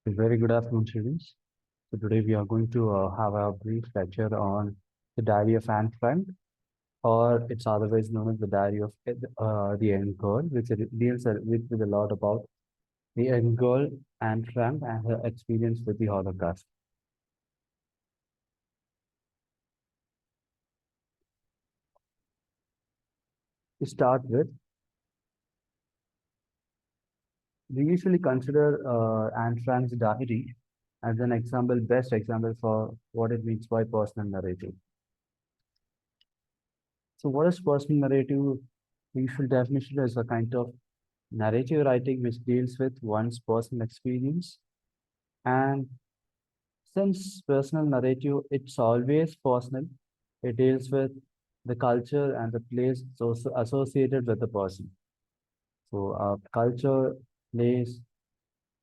A very good afternoon, students. So today we are going to have a brief lecture on the Diary of Anne Frank, or it's otherwise known as the Diary of the Young Girl, which it deals with a lot about the young girl Anne Frank and her experience with the Holocaust. To start with, we usually consider Anne Frank's diary as an example, best example for what it means by personal narrative. So, what is personal narrative? The usual definition is a kind of narrative writing which deals with one's personal experience. And since personal narrative, it's always personal, it deals with the culture and the place associated with the person. So, culture, place,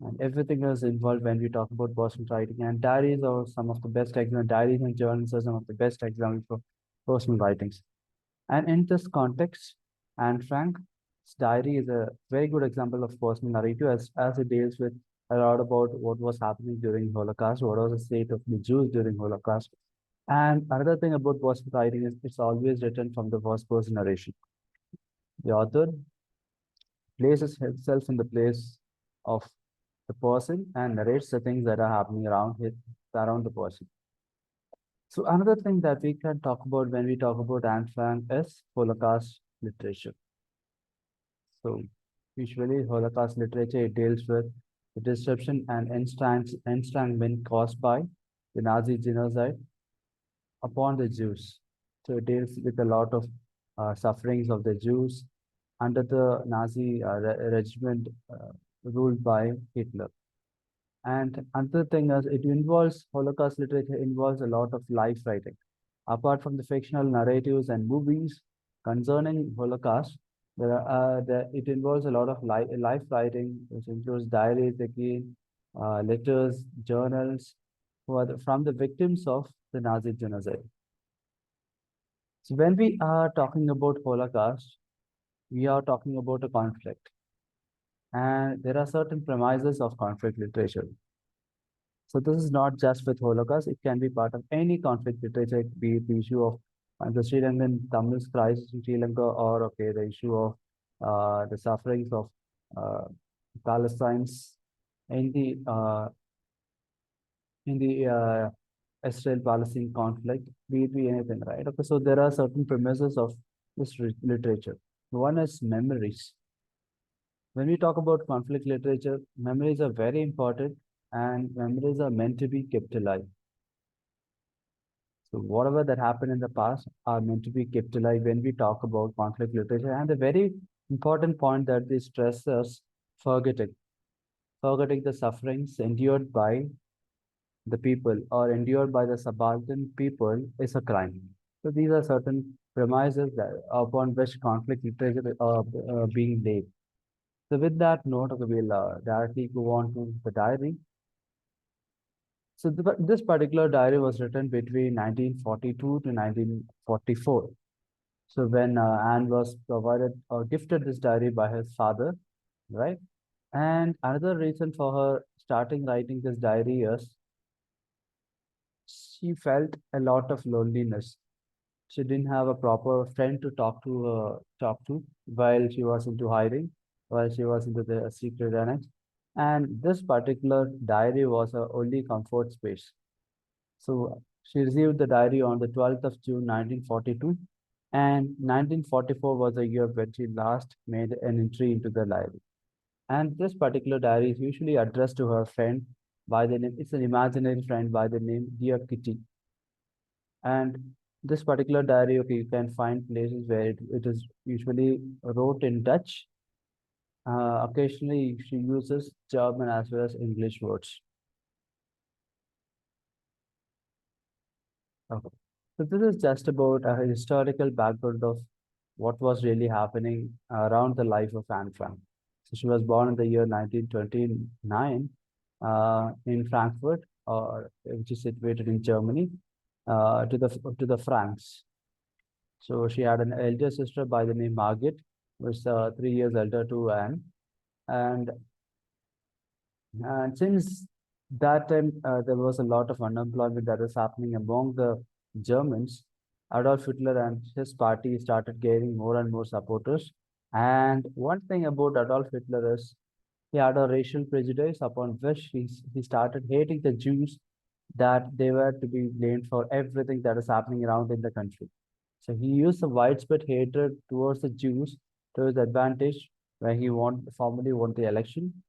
and everything is involved when we talk about personal writing. And diaries are some of the best examples, diaries and journals are some of the best examples for personal writings. And in this context, Anne Frank's diary is a very good example of personal narrative as it deals with a lot about what was happening during Holocaust, what was the state of the Jews during Holocaust. And another thing about personal writing is it's always written from the first person narration. The author places himself in the place of the person and narrates the things that are happening around the person. So another thing that we can talk about when we talk about Anne Frank is Holocaust literature. So usually Holocaust literature it deals with the disruption and estrangement caused by the Nazi genocide upon the Jews. So it deals with a lot of sufferings of the Jews under the Nazi regiment ruled by Hitler. And another thing is it involves Holocaust literature involves a lot of life writing. Apart from the fictional narratives and movies concerning Holocaust, it involves a lot of life writing, which includes diaries again, letters, journals, from the victims of the Nazi genocide. So when we are talking about Holocaust, we are talking about a conflict, and there are certain premises of conflict literature. So this is not just with Holocaust, it can be part of any conflict literature, be it the issue of the Sri Lankan Tamil crisis in Sri Lanka, or okay, the issue of the sufferings of uh, Palestinians in the Israel-Palestine conflict, be it be anything, right? Okay, so there are certain premises of this literature. One is memories. When we talk about conflict literature, memories are very important, and memories are meant to be kept alive. So whatever that happened in the past are meant to be kept alive when we talk about conflict literature. And the very important point that they stress is forgetting. Forgetting the sufferings endured by the people or endured by the subaltern people is a crime. So these are certain premises that upon which conflict literature being laid. So with that note, okay, we'll directly go on to the diary. So this particular diary was written between 1942 to 1944. So when Anne was provided or gifted this diary by his father, right? And another reason for her starting writing this diary is she felt a lot of loneliness. She didn't have a proper friend to talk to while she was into hiding, while she was into the secret annex. And this particular diary was her only comfort space. So she received the diary on the 12th of June 1942, and 1944 was the year when she last made an entry into the diary. And this particular diary is usually addressed to her friend by the name, it's an imaginary friend by the name Dear Kitty. And this particular diary, okay, you can find places where it is usually wrote in Dutch. Occasionally, she uses German as well as English words. Okay. So this is just about a historical background of what was really happening around the life of Anne Frank. So she was born in the year 1929 in Frankfurt, or which is situated in Germany, to the Franks. So she had an elder sister by the name Margaret, who was 3 years elder to Anne, and and since That time there was a lot of unemployment that was happening among the Germans. Adolf Hitler and his party started gaining more and more supporters. And one thing about Adolf Hitler is he had a racial prejudice upon which he started hating the Jews, that they were to be blamed for everything that is happening around in the country. So he used the widespread hatred towards the Jews to his advantage when he formally won the election.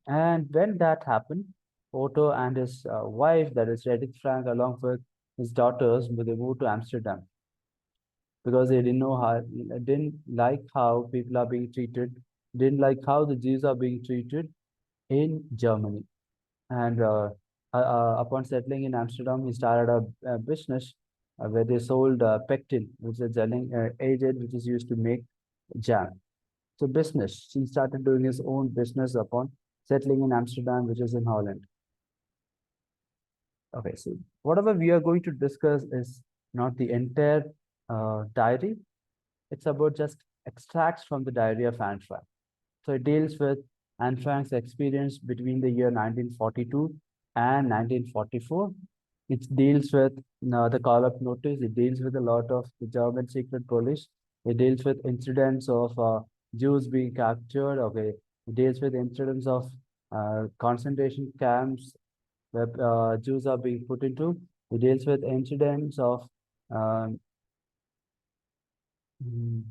And when that happened, Otto and his wife, that is Edith Frank, along with his daughters, they moved to Amsterdam because they didn't like how people are being treated, didn't like how the Jews are being treated in Germany. And upon settling in Amsterdam, he started a business where they sold pectin, which is a gelling agent which is used to make jam. So business. He started doing his own business upon settling in Amsterdam, which is in Holland. Okay, so whatever we are going to discuss is not the entire diary. It's about just extracts from the diary of Anne Frank. So it deals with Anne Frank's experience between the year 1942 and 1944. It deals with the call-up notice. It deals with a lot of the German secret police. It deals with incidents of Jews being captured. Okay, it deals with incidents of concentration camps where Jews are being put into. It deals with incidents of um, mm,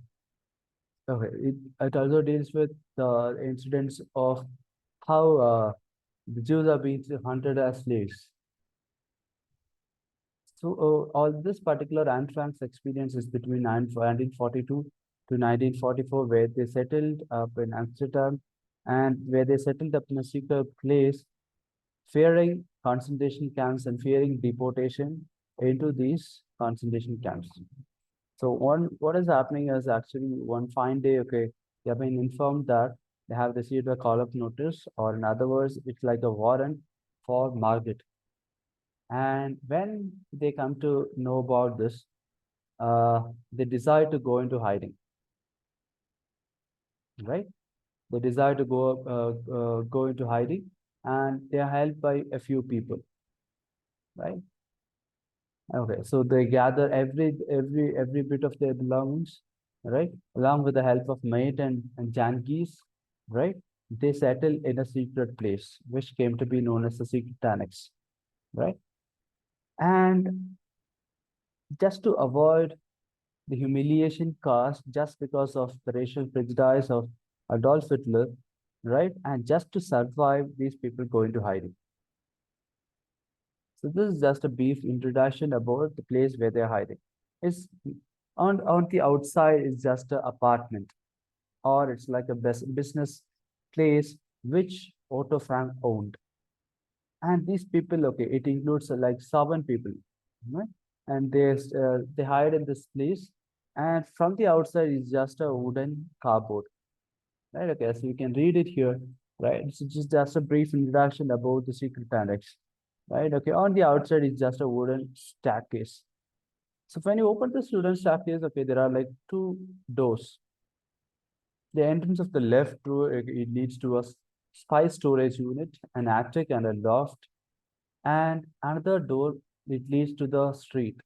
okay. It also deals with the incidents of how the Jews are being hunted as slaves. So all this particular Anne Frank's experience is between 1942 to 1944, where they settled up in Amsterdam and where they settled up in a secret place, fearing concentration camps and fearing deportation into these concentration camps. So what is happening is actually one fine day, okay, they have been informed that they have received a call of notice, or in other words, it's like a warrant for Margaret. And when they come to know about this, they decide to go into hiding, right? They decide to go into hiding, and they are helped by a few people, right? Okay, so they gather every bit of their belongings, right? Along with the help of mate and Jankees, right? They settle in a secret place, which came to be known as the secret annex, right? And just to avoid the humiliation caused just because of the racial prejudice of Adolf Hitler, right? And just to survive, these people go into hiding. So this is just a brief introduction about the place where they're hiding. It's on the outside, it's just an apartment, or it's like a business place which Otto Frank owned. And these people, okay, it includes like 7 people, right? And they hide in this place, and from the outside is just a wooden cardboard, right? Okay, so you can read it here, right? So just a brief introduction about the secret annex, right? Okay, on the outside is just a wooden staircase. So when you open the wooden staircase, okay, there are like 2 doors. The entrance of the left door, it leads to a spy storage unit, an attic, and a loft. And another door, it leads to the street,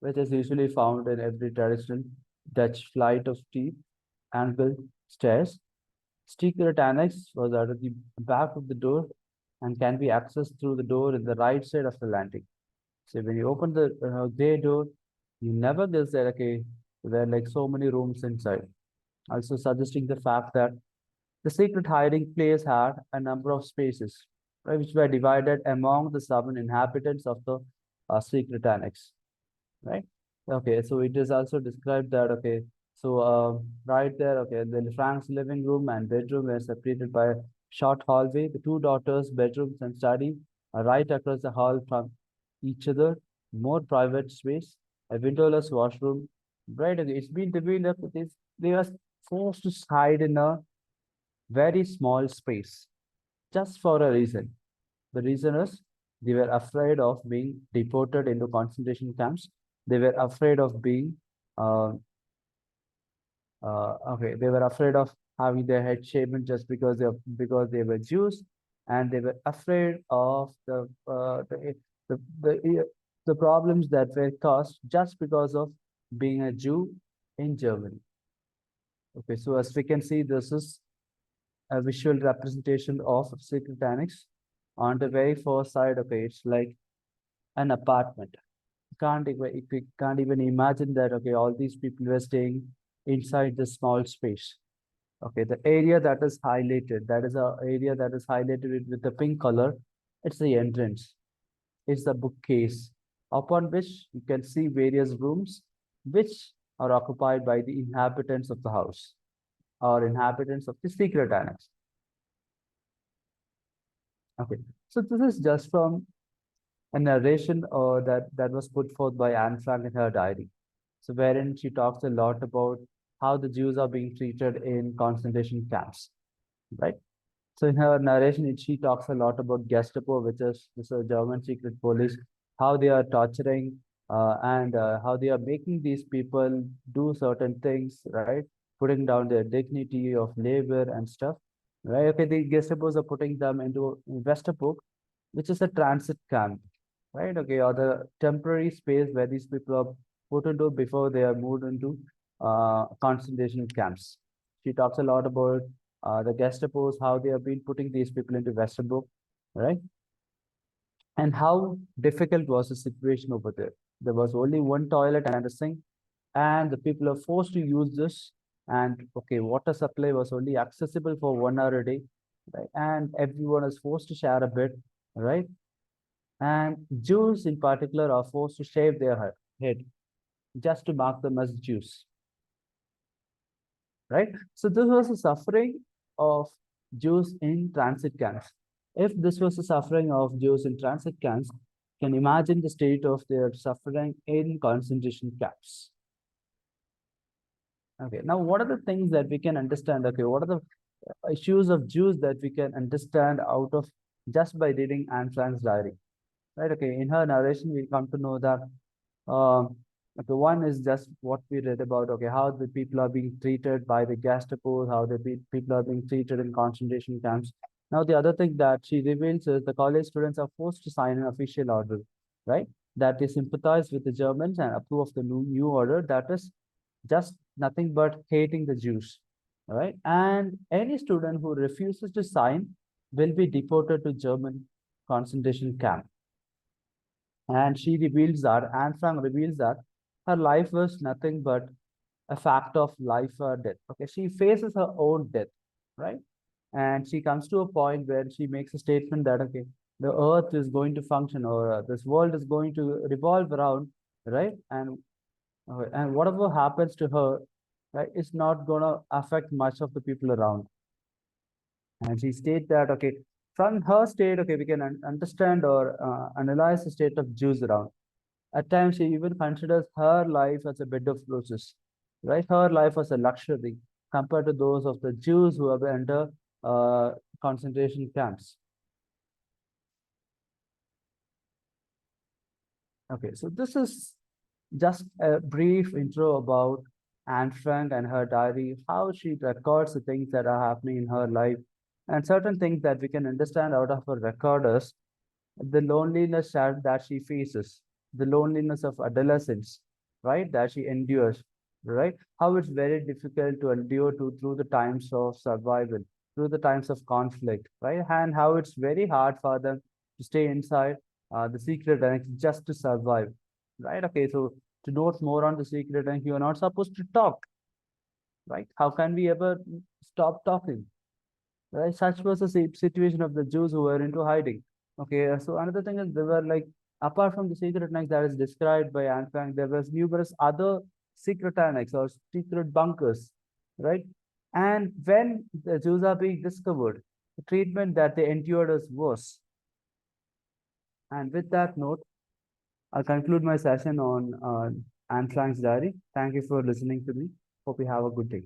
which is usually found in every traditional Dutch flight of steep angled stairs. Secret annex was at the back of the door and can be accessed through the door in the right side of the landing. So when you open the gray door, you never guess that okay, there are like so many rooms inside. Also suggesting the fact that the secret hiding place had a number of spaces, right, which were divided among the 7 inhabitants of the secret annex, right? Okay, so it is also described that, okay, so right there, okay, the Frank's living room and bedroom were separated by a short hallway. The 2 daughters' bedrooms and study are right across the hall from each other, more private space, a windowless washroom, right? Okay, it's been revealed that they are forced to hide in a very small space just for a reason. The reason is they were afraid of being deported into concentration camps. They were afraid of being, uh, okay, they were afraid of having their head shaven just because they were Jews. and they were afraid of the, the, the problems that were caused just because of being a Jew in Germany. Okay, so as we can see, this is a visual representation of secret annex. On the very first side, okay, it's like an apartment. We can't even imagine that, okay, all these people were staying inside this small space. Okay, the area that is highlighted, that is a area that is highlighted with the pink color. It's the entrance. It's the bookcase upon which you can see various rooms which are occupied by the inhabitants of the house or inhabitants of the secret annex. Okay, so this is just from a narration that was put forth by Anne Frank in her diary. So wherein she talks a lot about how the Jews are being treated in concentration camps, right? So in her narration, she talks a lot about Gestapo, which is this German secret police, how they are torturing and how they are making these people do certain things, right? Putting down their dignity of labor and stuff, right? Okay, the Gestapos are putting them into Westerburg, which is a transit camp, right? Okay, or the temporary space where these people are put into before they are moved into concentration camps. She talks a lot about the Gestapos, how they have been putting these people into Westerbork, right? And how difficult was the situation over there. There was only one toilet and a sink, and the people are forced to use this. And okay, water supply was only accessible for 1 hour a day, right? And everyone is forced to share a bit, right? And Jews in particular are forced to shave their head just to mark them as Jews, right? So this was a suffering of Jews in transit camps. If this was the suffering of Jews in transit camps, can imagine the state of their suffering in concentration camps. Okay, now what are the things that we can understand? Okay, what are the issues of Jews that we can understand out of just by reading Anne Frank's diary? Right, okay, in her narration, we come to know that okay, one is just what we read about, okay, how the people are being treated by the Gestapo, how the people are being treated in concentration camps. Now, the other thing that she reveals is the college students are forced to sign an official order, right? That they sympathize with the Germans and approve of the new order that is just nothing but hating the Jews, right? And any student who refuses to sign will be deported to German concentration camp. And she reveals that, Anne Frank reveals that her life was nothing but a fact of life or death. Okay, she faces her own death, right? And she comes to a point where she makes a statement that, okay, the earth is going to function or this world is going to revolve around, right? And whatever happens to her, right, is not going to affect much of the people around. And she states that, okay, from her state, okay, we can understand or analyze the state of Jews around. At times, she even considers her life as a bed of roses, right? Her life as a luxury compared to those of the Jews who have entered uh, concentration camps. Okay, so this is just a brief intro about Anne Frank and her diary, how she records the things that are happening in her life, and certain things that we can understand out of her record is the loneliness that she faces, the loneliness of adolescence, right? That she endures, right? How it's very difficult to endure through the times of survival, through the times of conflict, right? And how it's very hard for them to stay inside the secret ranks just to survive, right? Okay, so to note more on the secret rank, you are not supposed to talk, right? How can we ever stop talking? Right? Such was the situation of the Jews who were into hiding. Okay, so another thing is there were like apart from the secret annex that is described by Anne Frank, there was numerous other secret annex or secret bunkers, right? And when the Jews are being discovered, the treatment that they endured is worse. And with that note, I'll conclude my session on Anne Frank's diary. Thank you for listening to me. Hope you have a good day.